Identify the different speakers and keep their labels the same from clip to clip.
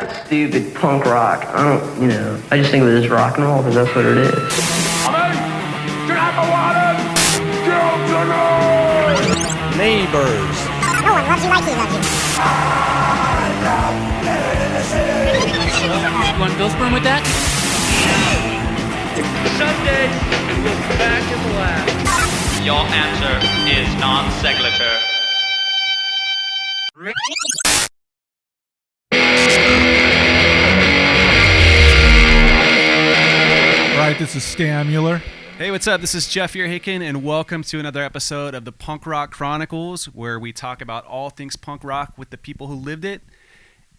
Speaker 1: stupid punk rock. I don't, I just think of it as rock and roll because that's what it is.
Speaker 2: Neighbors.
Speaker 3: No one loves you like he loves you.
Speaker 4: You want to go sperm with that?
Speaker 5: Someday we will be back in the lab.
Speaker 6: Your answer is non-sequitur.
Speaker 7: All right, this is Stan Mueller.
Speaker 2: Hey, what's up? This is Jeff Feuerhaken, and welcome to another episode of the Punk Rock Chronicles, where we talk about all things punk rock with the people who lived it.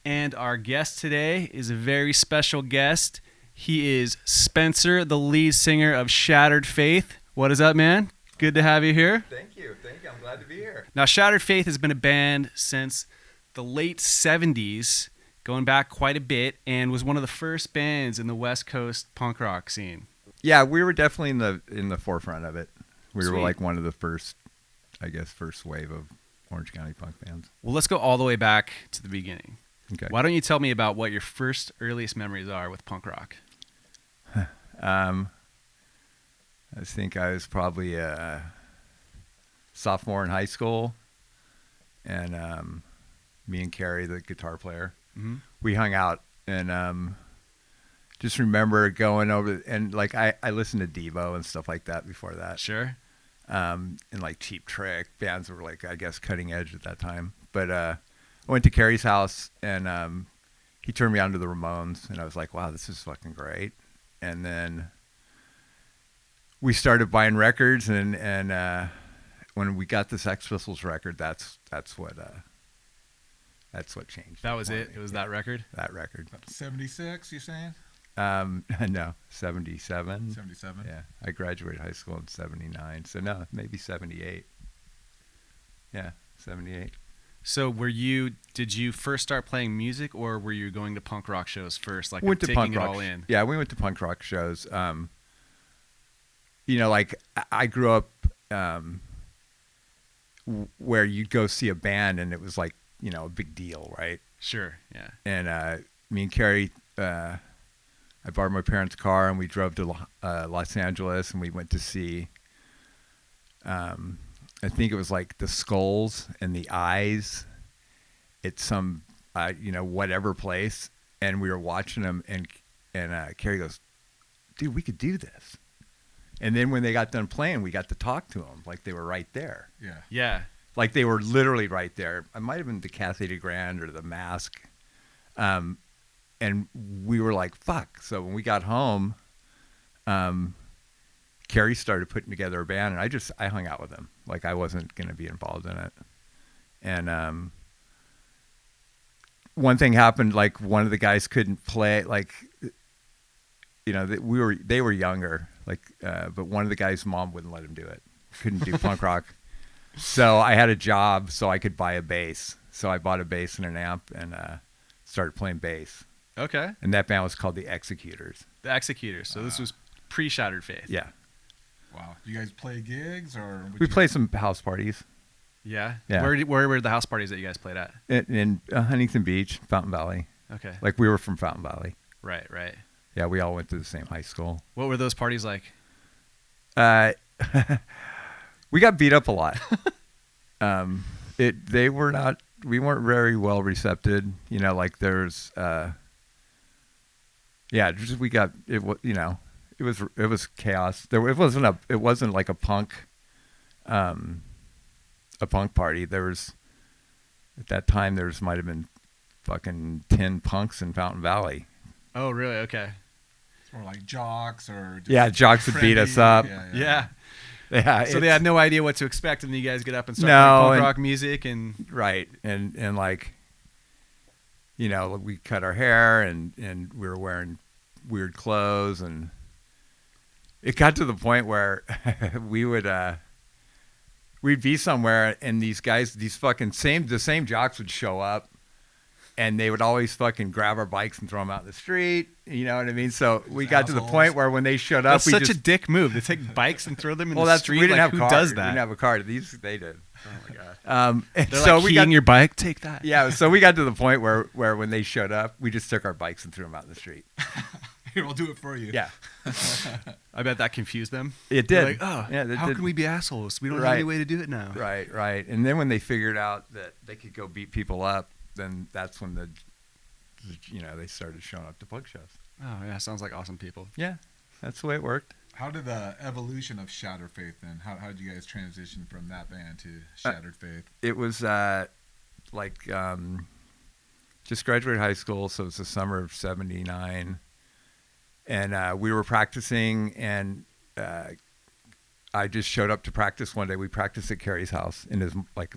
Speaker 2: And our guest today is a very special guest. He is Spencer, the lead singer of Shattered Faith. What is up, man? Good to have you here.
Speaker 8: Thank you. I'm glad to be here.
Speaker 2: Now, Shattered Faith has been a band since the late 70s, going back quite a bit, and was one of the first bands in the West Coast punk rock scene.
Speaker 8: Yeah, we were definitely in the forefront of it. We
Speaker 2: Sweet.
Speaker 8: were like one of the first wave of Orange County punk bands.
Speaker 2: Well, let's go all the way back to the beginning.
Speaker 8: Okay.
Speaker 2: Why don't you tell me about what your first earliest memories are with punk rock?
Speaker 8: I think I was probably a sophomore in high school, and me and Carrie, the guitar player, we hung out, and just remember going over, and like I listened to Devo and stuff like that before that.
Speaker 2: Sure.
Speaker 8: And like Cheap Trick bands were like, I guess, cutting edge at that time. But I went to Carrie's house, and he turned me on to the Ramones, and I was like, wow, this is fucking great. And then we started buying records, and when we got the Sex Pistols record, that's what changed.
Speaker 2: That was it? It was that record?
Speaker 8: That record.
Speaker 7: 76, you saying?
Speaker 8: No, 77.
Speaker 7: 77?
Speaker 8: Yeah, I graduated high school in 79, so no, maybe 78. Yeah, 78.
Speaker 2: So did you first start playing music, or were you going to punk rock shows first, like
Speaker 8: went to
Speaker 2: taking
Speaker 8: punk
Speaker 2: it
Speaker 8: rock
Speaker 2: all in?
Speaker 8: Yeah, we went to punk rock shows. Like I grew up where you'd go see a band and it was like, a big deal, right?
Speaker 2: Sure, yeah.
Speaker 8: And me and Carrie, I borrowed my parents' car and we drove to Los Angeles, and we went to see, I think it was like the Skulls and the Eyes at some, whatever place. And we were watching them, and Carrie goes, dude, we could do this. And then when they got done playing, we got to talk to them like they were right there.
Speaker 7: Yeah.
Speaker 2: Yeah.
Speaker 8: Like they were literally right there. I might have been the Cathay de Grande or the Mask. And we were like, fuck. So when we got home, Carrie started putting together a band, and I hung out with them. Like I wasn't going to be involved in it. And one thing happened, like one of the guys couldn't play, like, they were younger, like, but one of the guys' mom wouldn't let him do it. Couldn't do punk rock. So I had a job so I could buy a bass. So I bought a bass and an amp and started playing bass.
Speaker 2: Okay.
Speaker 8: And that band was called the Executors.
Speaker 2: The Executors. So this was pre-Shattered Faith.
Speaker 8: Yeah.
Speaker 7: Wow. Do you guys play gigs, or?
Speaker 8: We played some house parties.
Speaker 2: Yeah?
Speaker 8: Yeah.
Speaker 2: Where were the house parties that you guys played at?
Speaker 8: In Huntington Beach, Fountain Valley.
Speaker 2: Okay.
Speaker 8: Like we were from Fountain Valley.
Speaker 2: Right.
Speaker 8: Yeah, we all went to the same high school.
Speaker 2: What were those parties like?
Speaker 8: We got beat up a lot. We weren't very well recepted. Like there's, it was chaos. It wasn't like a punk party. There was, at that time, might have been fucking 10 punks in Fountain Valley.
Speaker 2: Oh, really? Okay.
Speaker 7: It's more like jocks, or just
Speaker 8: Yeah, jocks would beat us up.
Speaker 2: Yeah.
Speaker 8: Yeah.
Speaker 2: So they had no idea what to expect, and then you guys get up and start playing punk rock music, and
Speaker 8: right, and like, we cut our hair, and we were wearing weird clothes, and it got to the point where we'd be somewhere, and these guys, the same jocks would show up, and they would always fucking grab our bikes and throw them out in the street. You know what I mean? So we got to the
Speaker 7: assholes.
Speaker 8: point where when they showed up,
Speaker 2: That's
Speaker 8: we
Speaker 2: such
Speaker 8: just
Speaker 2: a dick move to take bikes and throw them in
Speaker 8: well,
Speaker 2: the
Speaker 8: that's
Speaker 2: street.
Speaker 8: we didn't
Speaker 2: Like,
Speaker 8: have
Speaker 2: who
Speaker 8: cars.
Speaker 2: does
Speaker 8: We
Speaker 2: that?
Speaker 8: didn't have a car. These they did.
Speaker 2: Oh my god.
Speaker 8: And
Speaker 2: They're
Speaker 8: so
Speaker 2: like
Speaker 8: we
Speaker 2: keying
Speaker 8: got
Speaker 2: your bike. Take that.
Speaker 8: yeah. So we got to the point where when they showed up, we just took our bikes and threw them out in the street.
Speaker 7: Here, I'll do it for you.
Speaker 8: Yeah,
Speaker 2: I bet that confused them.
Speaker 8: it
Speaker 2: They're
Speaker 8: did.
Speaker 2: like, oh,
Speaker 8: yeah, that
Speaker 2: how
Speaker 8: did.
Speaker 2: can we be assholes? We don't have
Speaker 8: Right.
Speaker 2: any way to do it now.
Speaker 8: Right. And then when they figured out that they could go beat people up, then that's when they started showing up to punk shows.
Speaker 2: Oh yeah, sounds like awesome people.
Speaker 8: Yeah, that's the way it worked.
Speaker 7: How did the evolution of Shattered Faith then? How did you guys transition from that band to Shattered Faith?
Speaker 8: It was just graduated high school, so it was the summer of '79, and we were practicing, and I just showed up to practice one day. We practiced at Carrie's house in his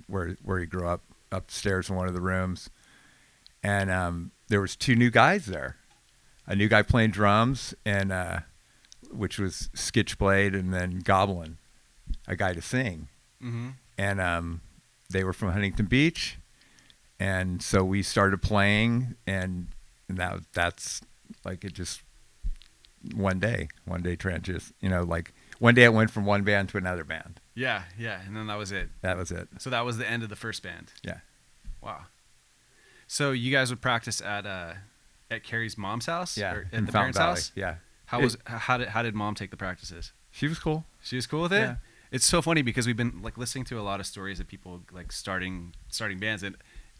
Speaker 8: where he grew up, upstairs in one of the rooms, and there was 2 new guys there, a new guy playing drums, and which was Skitchblade, and then Goblin, a guy to sing,
Speaker 2: Mm-hmm.
Speaker 8: and they were from Huntington Beach, and so we started playing, and that's like it just one day transition, like one day it went from one band to another band.
Speaker 2: Yeah, and then that was it.
Speaker 8: That was it.
Speaker 2: So that was the end of the first band.
Speaker 8: Yeah.
Speaker 2: Wow. So you guys would practice at Carrie's mom's house?
Speaker 8: Yeah.
Speaker 2: Or at
Speaker 8: in
Speaker 2: the
Speaker 8: Fountain
Speaker 2: parents'
Speaker 8: Valley.
Speaker 2: house?
Speaker 8: Yeah.
Speaker 2: How did mom take the practices?
Speaker 8: She was cool.
Speaker 2: She was cool with it?
Speaker 8: Yeah.
Speaker 2: It's so funny because we've been like listening to a lot of stories of people like starting bands, and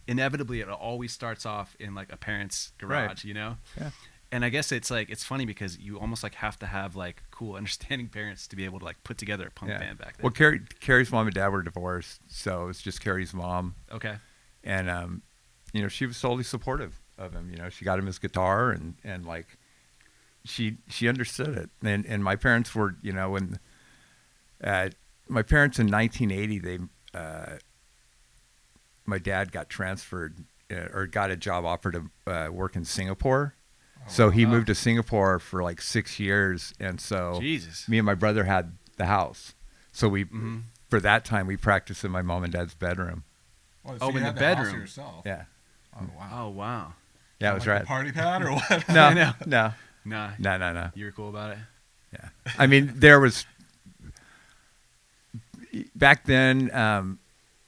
Speaker 2: inevitably it always starts off in like a parent's garage,
Speaker 8: Right.
Speaker 2: Yeah. And I guess it's funny because you almost like have to have like cool understanding parents to be able to like put together a punk band back then.
Speaker 8: Well, Carrie's mom and dad were divorced, so it was just Carrie's mom.
Speaker 2: Okay.
Speaker 8: And she was totally supportive of him. She got him his guitar, and like she understood it. And my parents were, when my parents in 1980, my dad got transferred or got a job offer to work in Singapore. So he moved to Singapore for like 6 years, and so
Speaker 2: Jesus.
Speaker 8: me and my brother had the house. So we, for that time, we practiced in my mom and dad's bedroom.
Speaker 7: Well,
Speaker 2: Oh,
Speaker 7: you
Speaker 2: in
Speaker 7: had
Speaker 2: the
Speaker 7: house
Speaker 2: bedroom.
Speaker 7: to yourself.
Speaker 8: Yeah,
Speaker 7: Oh wow.
Speaker 2: Oh wow.
Speaker 8: yeah, that's
Speaker 7: Like
Speaker 8: right.
Speaker 7: a party pad or what?
Speaker 8: No.
Speaker 2: Nah. You were cool about it?
Speaker 8: Yeah, I mean, there was back then,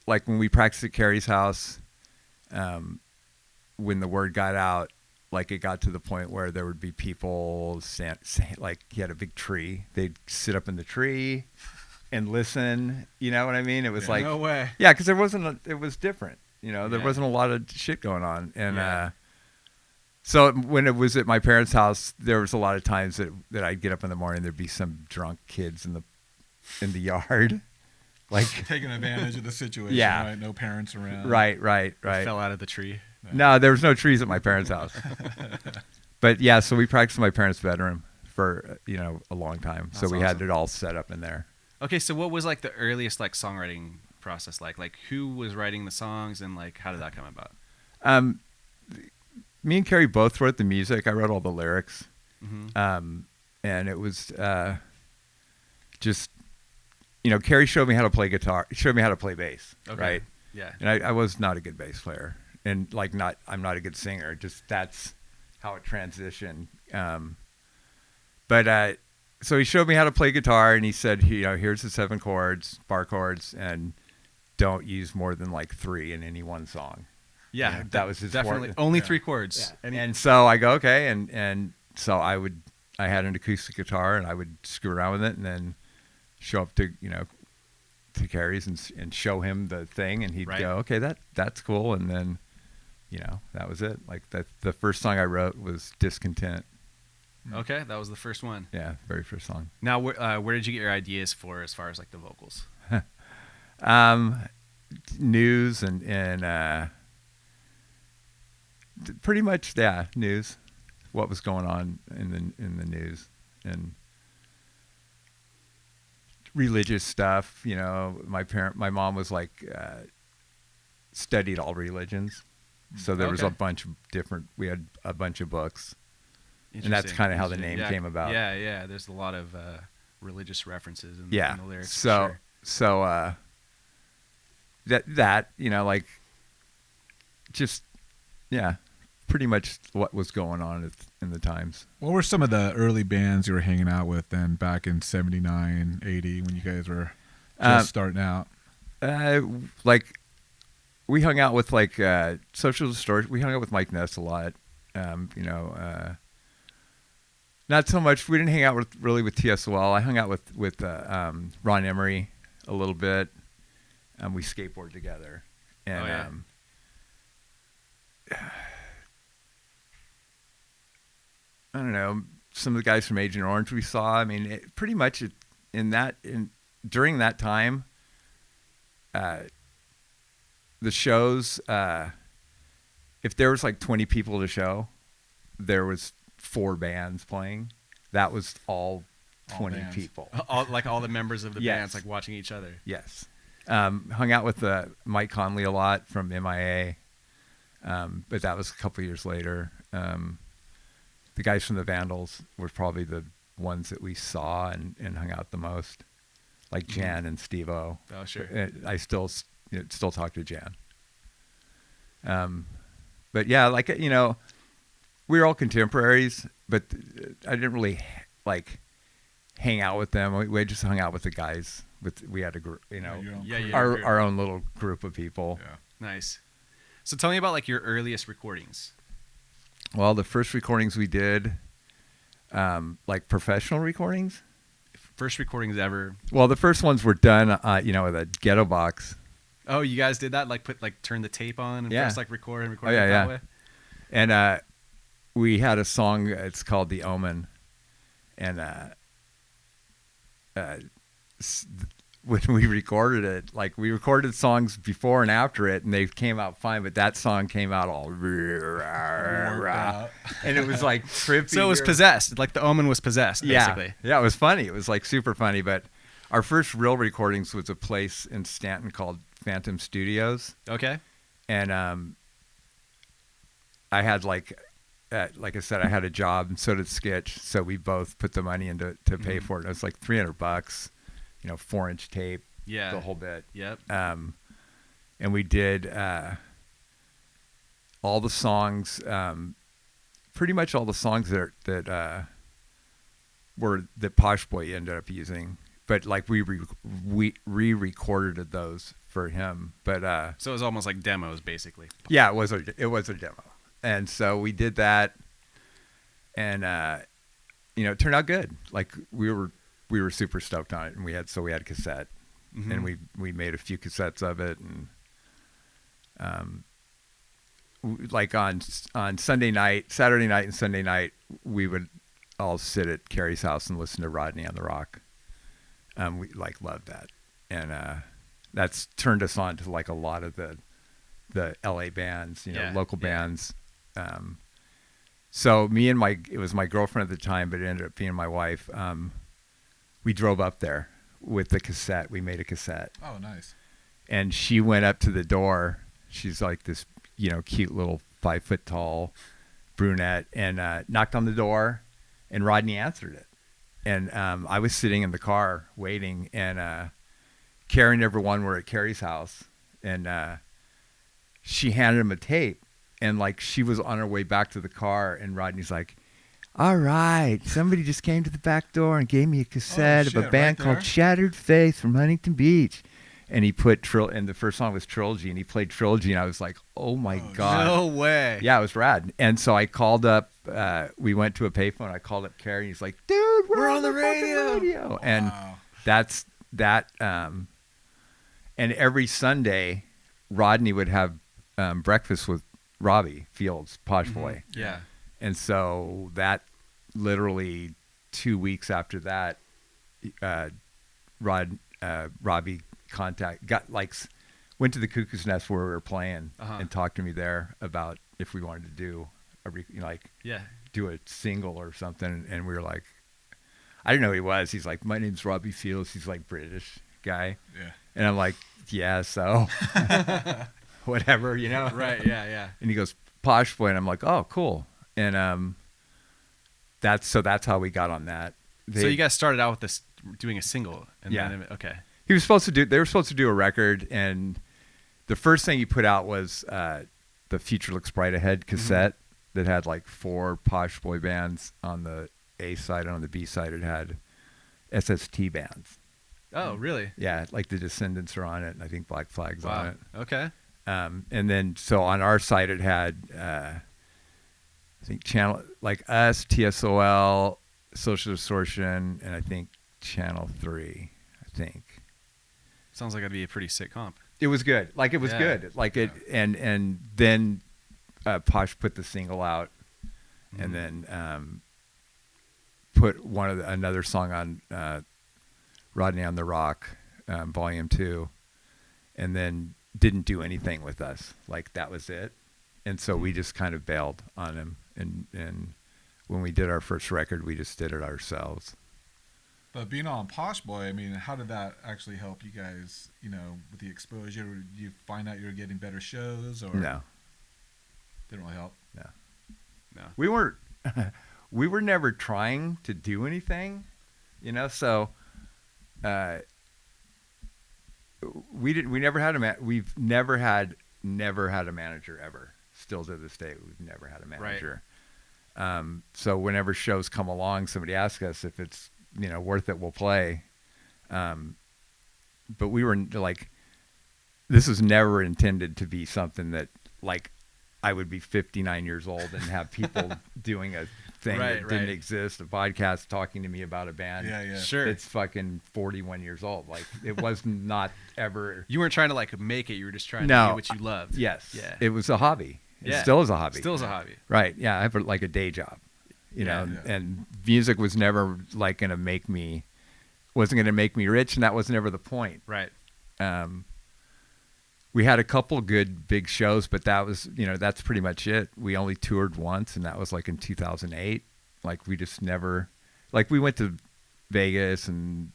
Speaker 8: like when we practiced at Carrie's house, when the word got out, like it got to the point where there would be people like he had a big tree. They'd sit up in the tree and listen. You know what I mean? It was like
Speaker 2: No way.
Speaker 8: yeah, because it was different. There
Speaker 2: Yeah.
Speaker 8: wasn't a lot of shit going on, and
Speaker 2: Yeah.
Speaker 8: so when it was at my parents' house, there was a lot of times that I'd get up in the morning. There'd be some drunk kids in the yard, like
Speaker 7: Taking advantage of the situation.
Speaker 8: Yeah.
Speaker 7: Right. No parents around.
Speaker 8: right.
Speaker 2: Fell out of the tree.
Speaker 8: No, there was no trees at my parents' house. But yeah, so we practiced in my parents' bedroom for a long time.
Speaker 2: That's
Speaker 8: so we had
Speaker 2: awesome.
Speaker 8: it all set up in there.
Speaker 2: Okay, so what was like the earliest like songwriting process like? Like who was writing the songs and like how did that come about?
Speaker 8: Me and Carrie both wrote the music. I wrote all the lyrics.
Speaker 2: Mm-hmm.
Speaker 8: And it was just Carrie showed me how to play guitar. Showed me how to play bass.
Speaker 2: Okay.
Speaker 8: Right.
Speaker 2: Yeah.
Speaker 8: And I was not a good bass player, and I'm not a good singer. Just that's how it transitioned. But so he showed me how to play guitar, and he said, here's the 7 chords, bar chords, and don't use more than like 3 in any one song.
Speaker 2: Yeah,
Speaker 8: that was his
Speaker 2: definitely
Speaker 8: forte.
Speaker 2: only
Speaker 7: Yeah.
Speaker 2: 3 chords.
Speaker 8: And so I go, okay, and so I had an acoustic guitar, and I would screw around with it, and then show up to Carrie's and show him the thing, and he'd
Speaker 2: Right.
Speaker 8: go, okay, that's cool, and then that was it. Like the first song I wrote was Discontent.
Speaker 2: Okay, that was the first one.
Speaker 8: Yeah, very first song.
Speaker 2: Now, where did you get your ideas for as far as like the vocals?
Speaker 8: News and pretty much news, what was going on in the news, and religious stuff. My mom was like studied all religions, so there was a
Speaker 2: Okay.
Speaker 8: bunch of different. We had a bunch of books, and that's
Speaker 2: Interesting.
Speaker 8: kind of how the
Speaker 2: Interesting.
Speaker 8: name
Speaker 2: Yeah,
Speaker 8: came about.
Speaker 2: Yeah. There's a lot of religious references in
Speaker 8: Yeah.
Speaker 2: the lyrics. for
Speaker 8: So
Speaker 2: sure.
Speaker 8: so that like just yeah, pretty much what was going on in the times.
Speaker 7: What were some of the early bands you were hanging out with then back in 79, 80 when you guys were just starting out?
Speaker 8: Like we hung out with like Social Distortion. We hung out with Mike Ness a lot. Not so much. We didn't hang out really with TSOL. I hung out with Ron Emery a little bit. We skateboarded together, and I don't know, some of the guys from Agent Orange we saw. I mean, pretty much during that time, the shows, if there was like 20 people at a show, there was 4 bands playing. That was all 20 people.
Speaker 2: All the members of the
Speaker 8: Yes.
Speaker 2: bands like watching each other.
Speaker 8: Yes. Hung out with Mike Conley a lot from MIA, but that was a couple years later. The guys from the Vandals were probably the ones that we saw and hung out the most, like Jan and Steve-O.
Speaker 2: Oh, sure.
Speaker 8: I still talk to Jan. But yeah, like, we were all contemporaries, but I didn't really like hang out with them. We just hung out with the guys. We had a group, our own little group of people.
Speaker 7: Yeah.
Speaker 2: Nice. So tell me about like your earliest recordings.
Speaker 8: Well, the first recordings we did, like professional recordings.
Speaker 2: First recordings ever.
Speaker 8: Well, the first ones were done, with a ghetto box.
Speaker 2: Oh, you guys did that? Like turn the tape on and first like record it that way?
Speaker 8: And we had a song, it's called The Omen. And when we recorded it, like we recorded songs before and after it, and they came out fine, but that song came out all and it was like trippy.
Speaker 2: So it was possessed. Like The Omen was possessed, basically.
Speaker 8: Yeah, it was funny. It was like super funny. But our first real recordings was a place in Stanton called Phantom Studios.
Speaker 2: Okay.
Speaker 8: And I had like I said, I had a job, and so did Skitch. So we both put the money in to pay for it. It was like $300, 4-inch tape, the whole bit.
Speaker 2: Yep.
Speaker 8: And we did all the songs, pretty much all the songs that Posh Boy ended up using. But like we re-recorded those for him. But
Speaker 2: so it was almost like demos, basically.
Speaker 8: Yeah, it was a demo. And so we did that, and it turned out good. Like we were super stoked on it, and we had cassette, and we made a few cassettes of it, and like on Saturday night and Sunday night, we would all sit at Carrie's house and listen to Rodney on the Rock. We like loved that, and that's turned us on to like a lot of the LA bands, local bands. So me and it was my girlfriend at the time, but it ended up being my wife. We drove up there with the cassette. We made a cassette.
Speaker 7: Oh, nice.
Speaker 8: And she went up to the door. She's like this, cute little 5 foot tall brunette, and knocked on the door, and Rodney answered it. And I was sitting in the car waiting, and Carrie and everyone were at Carrie's house, and she handed him a tape, and like she was on her way back to the car, and Rodney's like, "All right, somebody just came to the back door and gave me a cassette of a band called Shattered Faith from Huntington Beach." And he put and the first song was Trilogy, and he played Trilogy, and I was like, "Oh my God."
Speaker 2: No way.
Speaker 8: Yeah, it was rad. And so I called up, we went to a payphone, I called up Carrie, and he's like, "Dude, we're on the radio.
Speaker 7: Wow.
Speaker 8: And that's that. And every Sunday, Rodney would have breakfast with Robbie Fields, Posh Boy.
Speaker 2: Yeah.
Speaker 8: And so that literally 2 weeks after that, Robbie went to the Cuckoo's Nest where we were playing and talked to me there about if we wanted to do do a single or something. And we were like, I didn't know who he was. He's like, "My name's Robbie Fields." He's like British guy. Yeah. And I'm like, "Yeah, so whatever,
Speaker 2: Right. Yeah.
Speaker 8: And he goes, "Posh Boy," and I'm like, "Oh, cool." And that's how we got on that.
Speaker 2: So you guys started out with this doing a single, and then okay.
Speaker 8: They were supposed to do a record, and the first thing he put out was the Future Looks Bright Ahead cassette that had like 4 posh boy bands on the A side, and on the B side it had SST bands.
Speaker 2: Oh, really?
Speaker 8: Yeah, like the Descendants are on it, and I think Black Flag's on it.
Speaker 2: Okay.
Speaker 8: And then so on our side it had I think Channel like us, TSOL, Social Distortion, and I think Channel 3. I think
Speaker 2: Sounds like that'd be a pretty sick comp.
Speaker 8: it was good. Like it was good. Like it, and then Posh put the single out, and then put another song on Rodney on the Rock, Volume 2, and then didn't do anything with us. Like that was it. And so we just kind of bailed on him. And when we did our first record, we just did it ourselves.
Speaker 7: But being on Posh Boy, I mean, how did that actually help you guys, with the exposure? Did you find out you were getting better shows, or
Speaker 8: No.
Speaker 7: Didn't really help?
Speaker 2: No.
Speaker 8: We were never trying to do anything, so we've never had a manager ever. Still to this day, we've never had a manager. Right. So whenever shows come along, somebody asks us if it's worth it, we'll play. But we were like, this was never intended to be something that like I would be 59 years old and have people doing a thing that didn't exist, a podcast talking to me about a band.
Speaker 7: Yeah.
Speaker 2: Sure.
Speaker 8: It's fucking 41 years old. Like it was not ever.
Speaker 2: You weren't trying to like make it. You were just trying to do what you loved.
Speaker 8: Yes.
Speaker 2: Yeah.
Speaker 8: It was a hobby. It still is a hobby.
Speaker 2: Still is a hobby.
Speaker 8: Right. Yeah. I have like a day job, and music was never like going to make me, wasn't going to make me rich. And that was never the point.
Speaker 2: Right.
Speaker 8: We had a couple good big shows, but that was, that's pretty much it. We only toured once, and that was like in 2008. Like we just never, like we went to Vegas and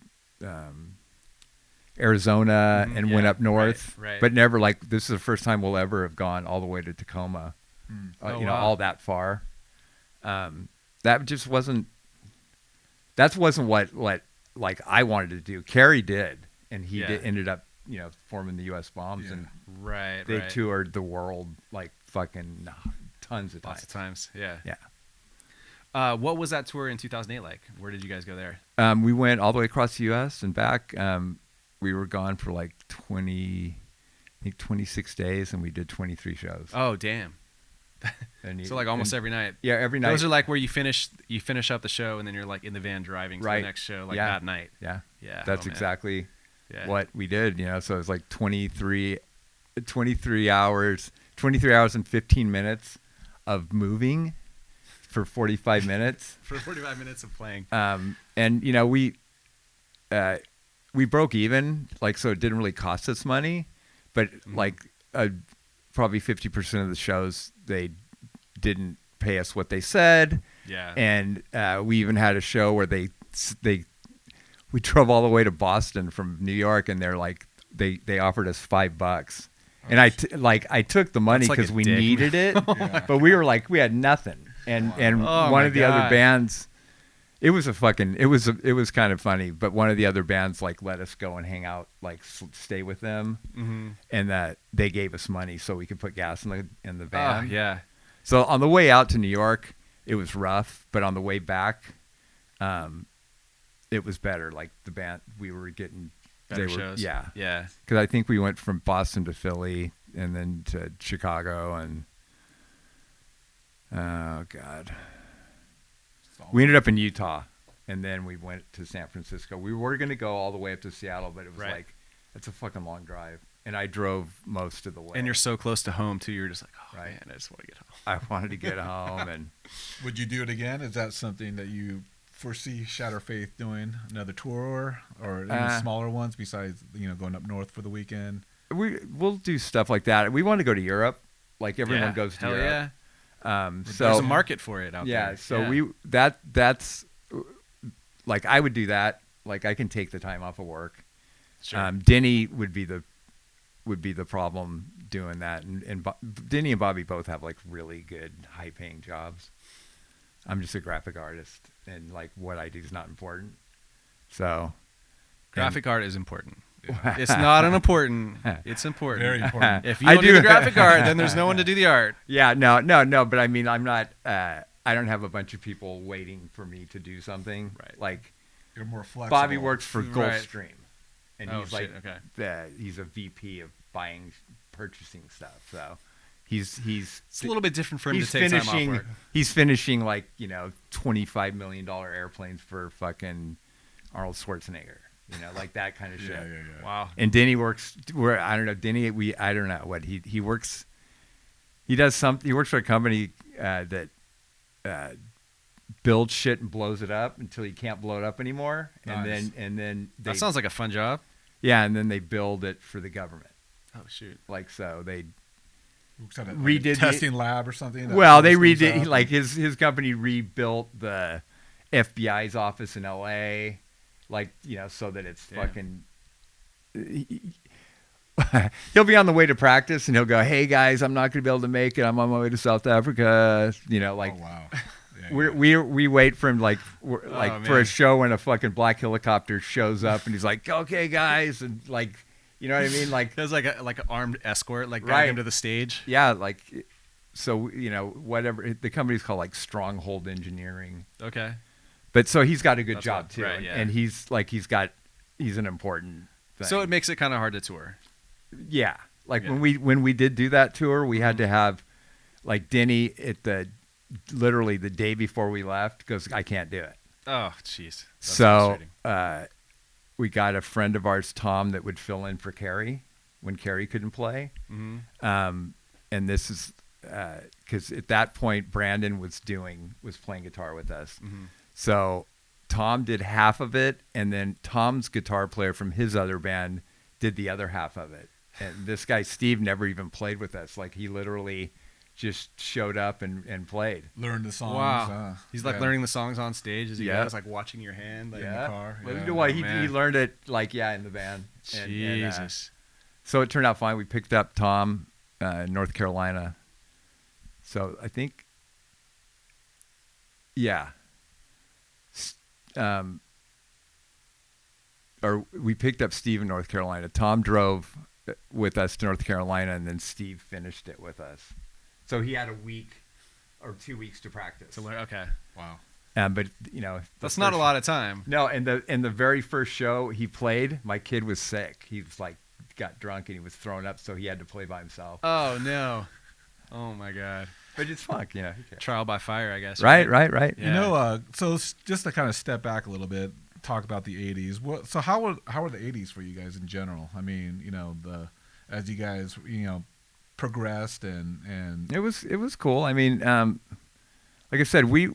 Speaker 8: Arizona and went up north, but never like, this is the first time we'll ever have gone all the way to Tacoma, all that far. That just wasn't what like I wanted to do. Carrie did, and he ended up, forming the U.S. Bombs, and they toured the world like fucking tons of times.
Speaker 2: Lots of times, yeah.
Speaker 8: Yeah.
Speaker 2: What was that tour in 2008 like? Where did you guys go there?
Speaker 8: We went all the way across the U.S. and back. We were gone for like 26 days, and we did 23 shows.
Speaker 2: Oh, damn. So like almost every night.
Speaker 8: Yeah, every night.
Speaker 2: Those are like where you finish up the show, and then you're like in the van driving to the next show like that night.
Speaker 8: Yeah.
Speaker 2: Yeah.
Speaker 8: That's exactly what we did, So it was like 23 hours and 15 minutes of moving for 45 minutes.
Speaker 2: For 45 minutes of playing.
Speaker 8: And we broke even, like, so it didn't really cost us money, but like probably 50% of the shows, they didn't pay us what they said.
Speaker 2: Yeah.
Speaker 8: And we even had a show where we drove all the way to Boston from New York, and they're like, they offered us $5. And I took the money because we needed it, but we were like, we had nothing. And one of the other bands, it was kind of funny, but one of the other bands like let us go and hang out, like stay with them, and that they gave us money so we could put gas in the van.
Speaker 2: Yeah.
Speaker 8: So on the way out to New York, it was rough, but on the way back, it was better. Like the band, we were getting
Speaker 2: better shows.
Speaker 8: Yeah.
Speaker 2: Yeah.
Speaker 8: Because I think we went from Boston to Philly and then to Chicago, and oh God, we ended up in Utah, and then we went to San Francisco. We were going to go all the way up to Seattle, but it was like, it's a fucking long drive. And I drove most of the way.
Speaker 2: And you're so close to home too. You're just like, oh man, I just want to get home.
Speaker 8: I wanted to get home. And
Speaker 7: would you do it again? Is that something that you foresee Shatter Faith doing, another tour or any smaller ones besides going up north for the weekend?
Speaker 8: We'll do stuff like that. We want to go to Europe, like everyone goes to Europe.
Speaker 2: Yeah. So there's a market for it out there.
Speaker 8: Yeah. So that's like I would do that. Like I can take the time off of work.
Speaker 2: Sure.
Speaker 8: Denny would be the problem doing that, and Denny and Bobby both have like really good high paying jobs. I'm just a graphic artist, and like what I do is not important. So
Speaker 2: graphic art is important. It's not unimportant. It's important.
Speaker 7: Very important.
Speaker 2: If you don't do the graphic art, then there's no one to do the art.
Speaker 8: Yeah, no. But I mean, I'm not. I don't have a bunch of people waiting for me to do something.
Speaker 2: Right.
Speaker 8: Like
Speaker 7: You're more flexible.
Speaker 8: Bobby works for
Speaker 2: Right.
Speaker 8: Gulfstream, and
Speaker 2: Oh,
Speaker 8: he's
Speaker 2: shit,
Speaker 8: like
Speaker 2: okay.
Speaker 8: he's a VP of purchasing stuff. So he's
Speaker 2: It's a little bit different for him to
Speaker 8: he's
Speaker 2: take time
Speaker 8: finishing.
Speaker 2: off work.
Speaker 8: He's finishing like $25 million airplanes for fucking Arnold Schwarzenegger. Like that kind of shit.
Speaker 7: Yeah.
Speaker 2: Wow.
Speaker 8: And Denny works where I don't know. Denny, I don't know what he works. He does something. He works for a company that builds shit and blows it up until you can't blow it up anymore.
Speaker 7: Nice.
Speaker 8: And then
Speaker 2: That sounds like a fun job.
Speaker 8: yeah, and then they build it for the government.
Speaker 2: Oh shoot.
Speaker 8: Like so they
Speaker 7: Works at a
Speaker 8: redid the-
Speaker 7: testing lab or something. that
Speaker 8: well they
Speaker 7: blows things
Speaker 8: redid
Speaker 7: up.
Speaker 8: like his company rebuilt the FBI's office in LA, like so that it's
Speaker 2: Yeah.
Speaker 8: fucking. He'll be on the way to practice and he'll go, "Hey guys, I'm not going to be able to make it. I'm on my way to South Africa." Like
Speaker 7: Oh wow.
Speaker 8: we wait for him like for
Speaker 2: man.
Speaker 8: a show when a fucking black helicopter shows up and he's like, "Okay guys," and like, you know what I mean? Like,
Speaker 2: There's like an armed escort, like
Speaker 8: Right.
Speaker 2: guide him to the stage.
Speaker 8: yeah, like, so whatever the company's called, like Stronghold Engineering.
Speaker 2: Okay.
Speaker 8: But so he's got a good
Speaker 2: That's
Speaker 8: job
Speaker 2: what-
Speaker 8: too,
Speaker 2: right, yeah.
Speaker 8: and he's an important thing.
Speaker 2: So it makes it kind of hard to tour.
Speaker 8: yeah, like
Speaker 2: Yeah.
Speaker 8: when we did do that tour, we had to have like Denny at literally the day before we left goes, "I can't do it."
Speaker 2: Oh, jeez. That's
Speaker 8: So
Speaker 2: frustrating.
Speaker 8: we got a friend of ours, Tom, that would fill in for Carrie when Carrie couldn't play.
Speaker 2: Mhm.
Speaker 8: And this is because at that point Brandon was playing guitar with us.
Speaker 2: Mhm.
Speaker 8: So Tom did half of it, and then Tom's guitar player from his other band did the other half of it. And this guy Steve never even played with us. Like he literally just showed up and played.
Speaker 7: Learn the songs.
Speaker 2: Wow. He's like
Speaker 7: yeah.
Speaker 2: learning the songs on stage as he
Speaker 8: Yeah.
Speaker 2: goes, like watching your hand. Like,
Speaker 7: in the car,
Speaker 8: Well,
Speaker 7: yeah.
Speaker 8: well, he
Speaker 2: Man.
Speaker 8: learned it like in the band. And,
Speaker 2: Jesus.
Speaker 8: so it turned out fine. We picked up Tom in North Carolina. So I think, yeah. Or we picked up Steve in North Carolina. Tom drove with us to North Carolina, and then Steve finished it with us. So he had a week or 2 weeks to practice.
Speaker 2: To learn. Okay.
Speaker 7: Wow.
Speaker 8: But
Speaker 2: That's not a lot of time.
Speaker 8: No, and the very first show he played, my kid was sick. He was like got drunk and he was thrown up, so he had to play by himself.
Speaker 2: Oh no. Oh my God.
Speaker 8: But it's fun, who cares?
Speaker 2: Trial by fire, I guess.
Speaker 8: Right.
Speaker 2: Yeah.
Speaker 7: So just to kind of step back a little bit, talk about the '80s. So how were the '80s for you guys in general? I mean, as you guys progressed and
Speaker 8: It was cool. I mean, like I said, we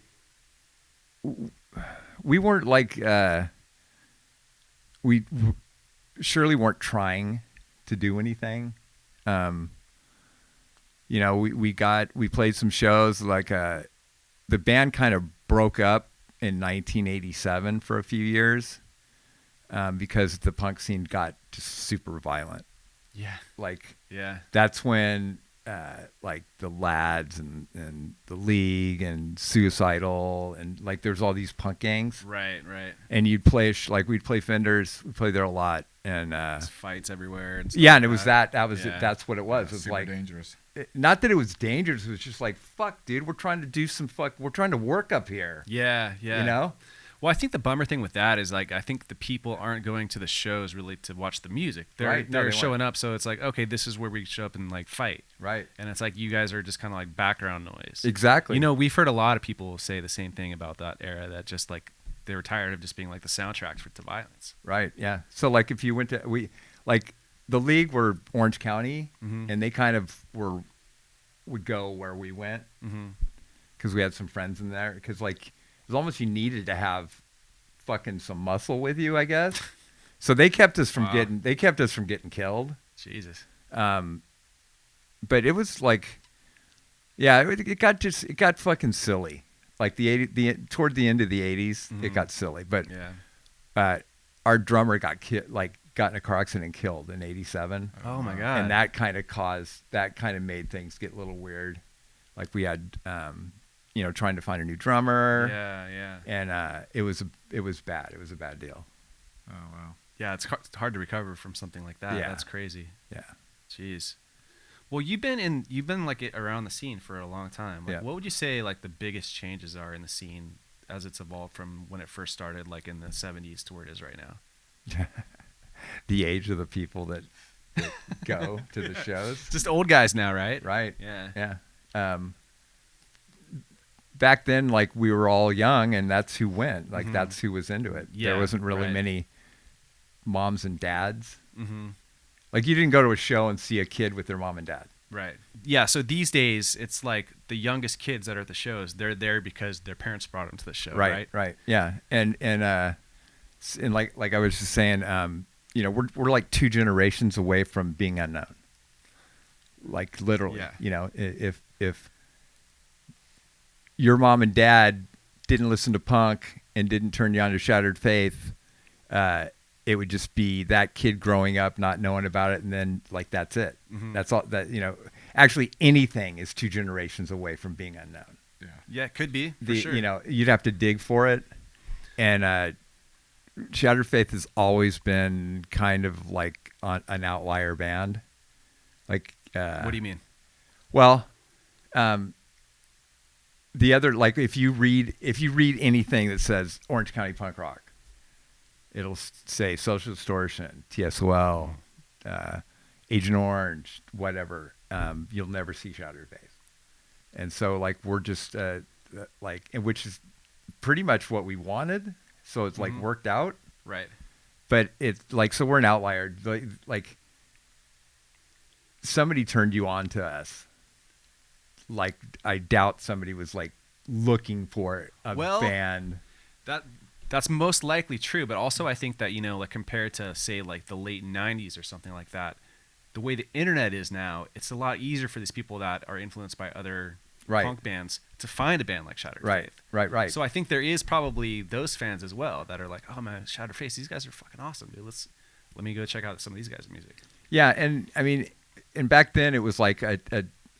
Speaker 8: weren't like we surely weren't trying to do anything. We played some shows. Like the band kind of broke up in 1987 for a few years because the punk scene got just super violent.
Speaker 2: Yeah.
Speaker 8: Like
Speaker 2: Yeah.
Speaker 8: that's when like the Lads and the League and Suicidal and like there's all these punk gangs.
Speaker 2: Right.
Speaker 8: And you'd play we'd play Fenders. We played there a lot, and
Speaker 2: There's fights everywhere. And stuff
Speaker 8: yeah,
Speaker 2: like
Speaker 8: and it was that was
Speaker 2: Yeah.
Speaker 8: it. That's what it was. It was
Speaker 7: super
Speaker 8: like
Speaker 7: dangerous.
Speaker 8: not that it was dangerous. It was just like fuck, dude. We're trying to do some We're trying to work up here.
Speaker 2: Yeah. Well, I think the bummer thing with that is like I think the people aren't going to the shows really to watch the music. They're
Speaker 8: Right. No,
Speaker 2: they're
Speaker 8: they
Speaker 2: showing up, so it's like okay, this is where we show up and like fight,
Speaker 8: Right.
Speaker 2: and it's like you guys are just kind of like background noise.
Speaker 8: Exactly.
Speaker 2: We've heard a lot of people say the same thing about that era, that just like they were tired of just being like the soundtracks to violence.
Speaker 8: Right. Yeah. So like if you went to the League were Orange County,
Speaker 2: Mhm.
Speaker 8: and they kind of would go where we went
Speaker 2: Mm-hmm.
Speaker 8: because we had some friends in there. Because like it was almost you needed to have fucking some muscle with you, I guess. So they kept us from
Speaker 2: Wow.
Speaker 8: getting killed.
Speaker 2: Jesus.
Speaker 8: But it was like, yeah, it got fucking silly. Like toward the end of the '80s, it
Speaker 2: Mhm.
Speaker 8: got silly. But
Speaker 2: Yeah.
Speaker 8: our drummer got in a car accident and killed in '87.
Speaker 2: Oh my God.
Speaker 8: And that kind of made things get a little weird. Like we had, trying to find a new drummer.
Speaker 2: Yeah.
Speaker 8: And it was bad. It was a bad deal.
Speaker 7: Oh wow.
Speaker 2: Yeah, it's hard to recover from something like that.
Speaker 8: Yeah.
Speaker 2: That's crazy.
Speaker 8: Yeah.
Speaker 2: Jeez. Well, you've been like around the scene for a long time. Like,
Speaker 8: Yeah.
Speaker 2: what would you say like the biggest changes are in the scene as it's evolved from when it first started, like in the 70s to where it is right now?
Speaker 8: The age of the people that go to the shows.
Speaker 2: Just old guys now, right?
Speaker 8: Right.
Speaker 2: Yeah.
Speaker 8: Yeah. Back then, like, we were all young, and that's who went. Like, that's who was into it.
Speaker 2: Yeah,
Speaker 8: there wasn't really
Speaker 2: right.
Speaker 8: many moms and dads.
Speaker 2: Mm-hmm.
Speaker 8: Like, you didn't go to a show and see a kid with their mom and dad.
Speaker 2: Right. Yeah. So these days, it's like the youngest kids that are at the shows, they're there because their parents brought them to the show. Right.
Speaker 8: Right. Yeah. And like I was just saying, you know, we're like 2 generations away from being unknown. Like, literally.
Speaker 2: Yeah.
Speaker 8: You know, if your mom and dad didn't listen to punk and didn't turn you on to Shattered Faith, it would just be that kid growing up not knowing about it, and then like that's it. That's all that, you know. Actually, anything is 2 generations away from being unknown.
Speaker 2: Yeah, it could be. For sure.
Speaker 8: You know, you'd have to dig for it, and Shattered Faith has always been kind of like an outlier band. Like,
Speaker 2: What do you mean?
Speaker 8: well, the other, like, if you read anything that says Orange County punk rock, it'll say Social Distortion, TSOL, Agent Orange, whatever. You'll never see Shattered Faith. And so, like, we're just like, and which is pretty much what we wanted. So it's like worked out.
Speaker 2: Right.
Speaker 8: But it's like, so we're an outlier. Like somebody turned you on to us. Like, I doubt somebody was like looking for a band.
Speaker 2: That's most likely true, but also I think that, you know, like compared to say like the late 90s or something like that, the way the internet is now, it's a lot easier for these people that are influenced by other punk bands to find a band like Shattered Faith.
Speaker 8: Right.
Speaker 2: So I think there is probably those fans as well that are like, oh man, Shattered Faith, these guys are fucking awesome, dude. Let me go check out some of these guys' music.
Speaker 8: Yeah, and I mean, and back then it was like a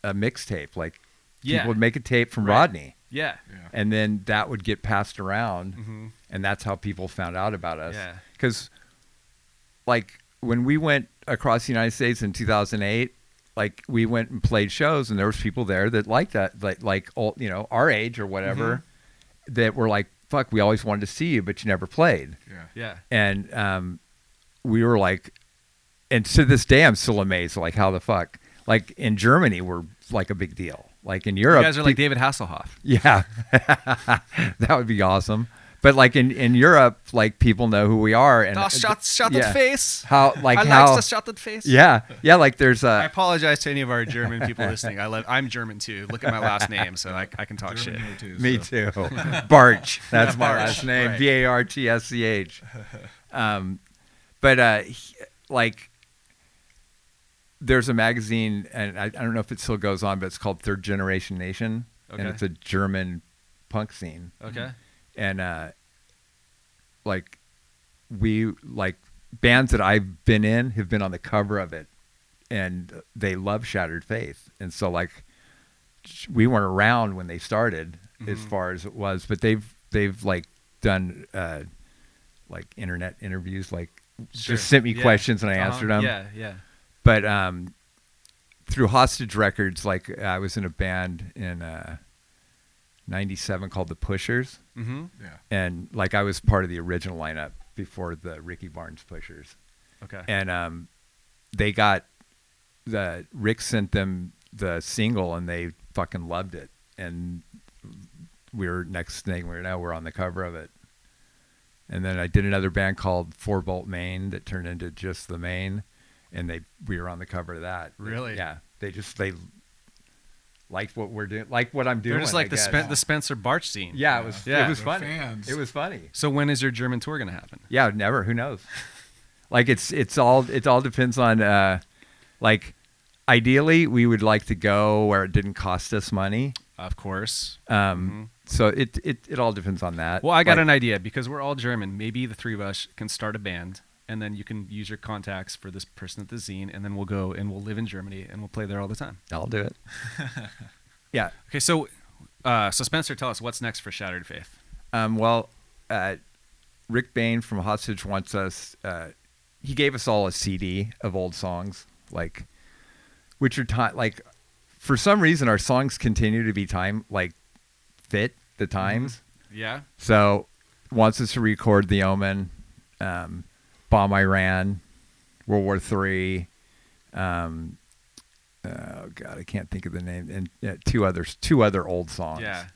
Speaker 8: mixtape. Like, people would make a tape from Rodney.
Speaker 2: Yeah.
Speaker 8: And then that would get passed around, and that's how people found out about us.
Speaker 2: Yeah.
Speaker 8: Because, like, when we went across the United States in 2008, like, we went and played shows, and there was people there that liked that, like all, you know, our age or whatever, that were like, fuck, we always wanted to see you, but you never played.
Speaker 2: Yeah.
Speaker 8: And we were like, and to this day, I'm still amazed, like, how the fuck? Like, in Germany, we're like a big deal. Like, in Europe,
Speaker 2: You guys are like David Hasselhoff.
Speaker 8: yeah, that would be awesome. But like in Europe, like, people know who we are, and
Speaker 2: Shattered Face.
Speaker 8: How, like,
Speaker 2: I
Speaker 8: how
Speaker 2: like the Shattered Face.
Speaker 8: yeah, like there's
Speaker 2: I apologize to any of our German people listening. I'm German too. Look at my last name, so I can talk shit.
Speaker 8: me too, Bartsch. That's my
Speaker 2: Bartsch,
Speaker 8: last name,
Speaker 2: right.
Speaker 8: Bartsch. But like, there's a magazine, and I don't know if it still goes on, but it's called Third Generation Nation, and
Speaker 2: Okay.
Speaker 8: it's a German punk scene.
Speaker 2: Okay.
Speaker 8: And like, we, like, bands that I've been in have been on the cover of it, and they love Shattered Faith. And so, like, we weren't around when they started as far as it was, but they've like done like internet interviews, like, just sent me questions and I answered them.
Speaker 2: Yeah.
Speaker 8: But through Hostage Records, like, I was in a band in 97 called The Pushers. And like, I was part of the original lineup before the Ricky Barnes Pushers.
Speaker 2: Okay.
Speaker 8: And they got Rick sent them the single, and they fucking loved it. And next thing we know, we're on the cover of it. And then I did another band called 4-Bolt Main that turned into just the Main, and we were on the cover of that.
Speaker 2: Really?
Speaker 8: Yeah. They liked what we're doing, like what I'm doing.
Speaker 2: They're just like
Speaker 8: I guess.
Speaker 2: the Spencer Bartsch scene.
Speaker 8: Yeah, it was
Speaker 7: They're
Speaker 8: funny.
Speaker 7: fans.
Speaker 8: It was funny.
Speaker 2: So when is your German tour gonna happen?
Speaker 8: Yeah, never. Who knows? Like, it all depends on like, ideally we would like to go where it didn't cost us money.
Speaker 2: Of course.
Speaker 8: So it all depends on that.
Speaker 2: Well, I got
Speaker 8: Like,
Speaker 2: an idea, because we're all German. Maybe the three of us can start a band, and then you can use your contacts for this person at the zine, and then we'll go and we'll live in Germany and we'll play there all the time.
Speaker 8: I'll do it. Yeah.
Speaker 2: Okay, so Spencer, tell us what's next for Shattered Faith.
Speaker 8: Well, Rick Bain from Hostage wants us. he gave us all a CD of old songs, like, which are like, for some reason our songs continue to be fit the times.
Speaker 2: Yeah.
Speaker 8: So wants us to record The Omen, Bomb Iran, World War III. Oh God, I can't think of the name. And two other old songs.
Speaker 2: Yeah.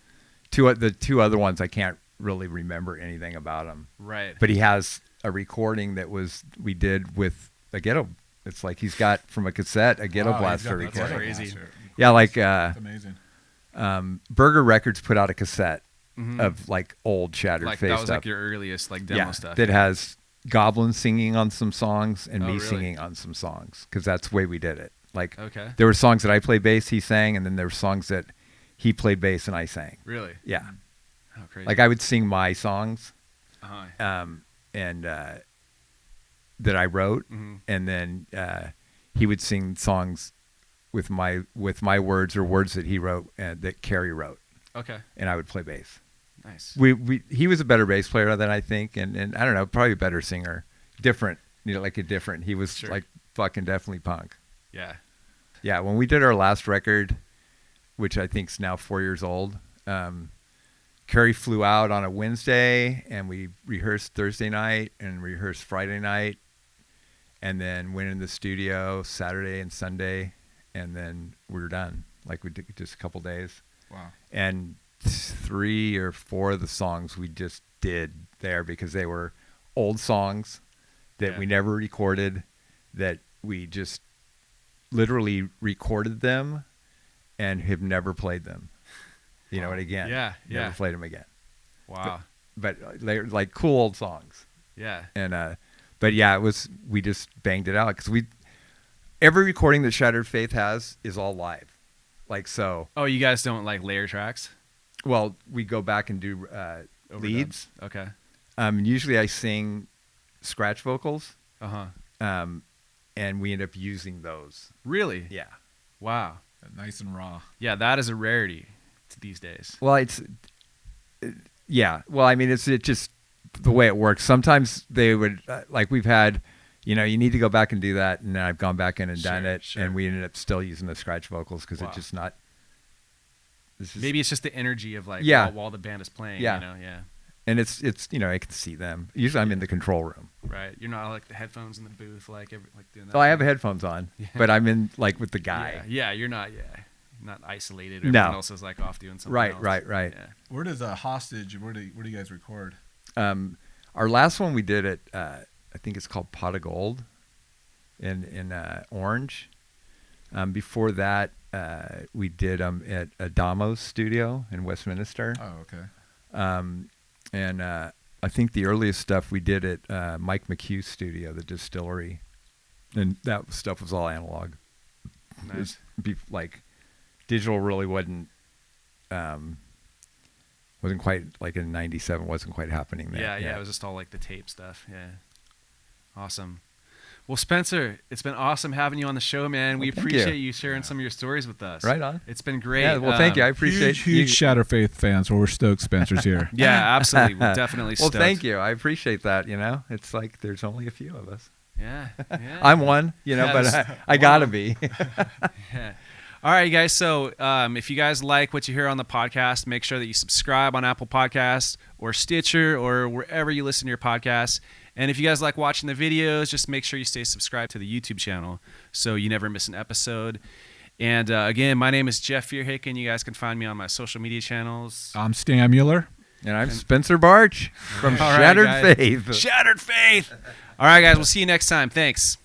Speaker 8: The two other ones I can't really remember anything about them.
Speaker 2: Right.
Speaker 8: But he has a recording that we did with a ghetto. It's like he's got from a cassette a ghetto blaster
Speaker 7: That's
Speaker 8: recording.
Speaker 2: crazy.
Speaker 8: Yeah, like
Speaker 7: That's amazing.
Speaker 8: Burger Records put out a cassette of like old Shattered
Speaker 2: Like
Speaker 8: Faith
Speaker 2: that was
Speaker 8: stuff.
Speaker 2: like your earliest like demo stuff.
Speaker 8: That has Goblin singing on some songs and me
Speaker 2: really?
Speaker 8: singing on some songs, because that's the way we did it. Like,
Speaker 2: Okay.
Speaker 8: there were songs that I played bass, he sang, and then there were songs that he played bass and I sang.
Speaker 2: Really?
Speaker 8: Yeah.
Speaker 2: Oh, crazy.
Speaker 8: Like I would sing my songs,
Speaker 2: Uh-huh.
Speaker 8: and that I wrote, and then he would sing songs with my words or words that he wrote that Carrie wrote,
Speaker 2: Okay.
Speaker 8: and I would play bass.
Speaker 2: Nice.
Speaker 8: He was a better bass player than I think, and I don't know, probably a better singer, different, like a different. He was
Speaker 2: Sure.
Speaker 8: like fucking definitely punk.
Speaker 2: Yeah.
Speaker 8: Yeah, when we did our last record, which I think is now 4 years old, Carrie flew out on a Wednesday, and we rehearsed Thursday night and rehearsed Friday night, and then went in the studio Saturday and Sunday, and then we were done. Like we did just a couple days.
Speaker 7: Wow.
Speaker 8: And 3 or 4 of the songs we just did there because they were old songs that we never recorded, that we just literally recorded them and have never played them. You know what? Again, never played them again.
Speaker 2: Wow.
Speaker 8: But they're like cool old songs.
Speaker 2: Yeah.
Speaker 8: And but yeah, we just banged it out because every recording that Shattered Faith has is all live. Like, so.
Speaker 2: Oh, you guys don't like layer tracks?
Speaker 8: Well, we go back and do leads.
Speaker 2: Okay.
Speaker 8: Usually I sing scratch vocals.
Speaker 2: Uh-huh.
Speaker 8: And we end up using those.
Speaker 2: Really?
Speaker 8: Yeah.
Speaker 2: Wow.
Speaker 7: Nice and raw.
Speaker 2: Yeah, that is a rarity these days.
Speaker 8: Well, yeah. Well, I mean, it's just the way it works. Sometimes they would, like we've had, you need to go back and do that. And then I've gone back in and done it.
Speaker 2: Sure.
Speaker 8: And we ended up still using the scratch vocals because it's just not.
Speaker 2: Maybe it's just the energy of like while the band is playing.
Speaker 8: Yeah.
Speaker 2: Yeah.
Speaker 8: And it's I can see them. Usually I'm in the control room.
Speaker 2: Right. You're not like the headphones in the booth like doing that.
Speaker 8: Oh, I have headphones on, but I'm in like with the guy.
Speaker 2: Yeah, you're not not isolated. Everyone else is like off doing something else.
Speaker 8: Right.
Speaker 2: Yeah.
Speaker 7: Where does Hostage? Where do you guys record?
Speaker 8: Our last one we did at I think it's called Pot of Gold in Orange. Before that, we did at Adamo's studio in Westminster.
Speaker 7: Oh, okay.
Speaker 8: And I think the earliest stuff we did at Mike McHugh's studio, the distillery, and that stuff was all analog.
Speaker 2: Nice.
Speaker 8: Like digital really wasn't quite, like in '97 wasn't quite happening there.
Speaker 2: Yeah. It was just all like the tape stuff. Yeah. Awesome. Well, Spencer, it's been awesome having you on the show, man. We appreciate you sharing some of your stories with us.
Speaker 8: Right on.
Speaker 2: It's been great.
Speaker 8: Yeah, well, thank you. I appreciate
Speaker 7: huge Shatter Faith fans. Well, we're stoked Spencer's here.
Speaker 2: Yeah, absolutely. We're definitely stoked.
Speaker 8: Well, thank you. I appreciate that. It's like there's only a few of us.
Speaker 2: Yeah.
Speaker 8: I'm one, but I gotta be.
Speaker 2: Yeah. All right, you guys. So if you guys like what you hear on the podcast, make sure that you subscribe on Apple Podcasts or Stitcher or wherever you listen to your podcasts. And if you guys like watching the videos, just make sure you stay subscribed to the YouTube channel so you never miss an episode. And again, my name is Jeff Feuerhaken. You guys can find me on my social media channels.
Speaker 7: I'm Stan Mueller.
Speaker 8: And I'm Spencer Bartsch from
Speaker 2: All right,
Speaker 8: Shattered
Speaker 2: guys.
Speaker 8: Faith.
Speaker 2: Shattered Faith. All right, guys. We'll see you next time. Thanks.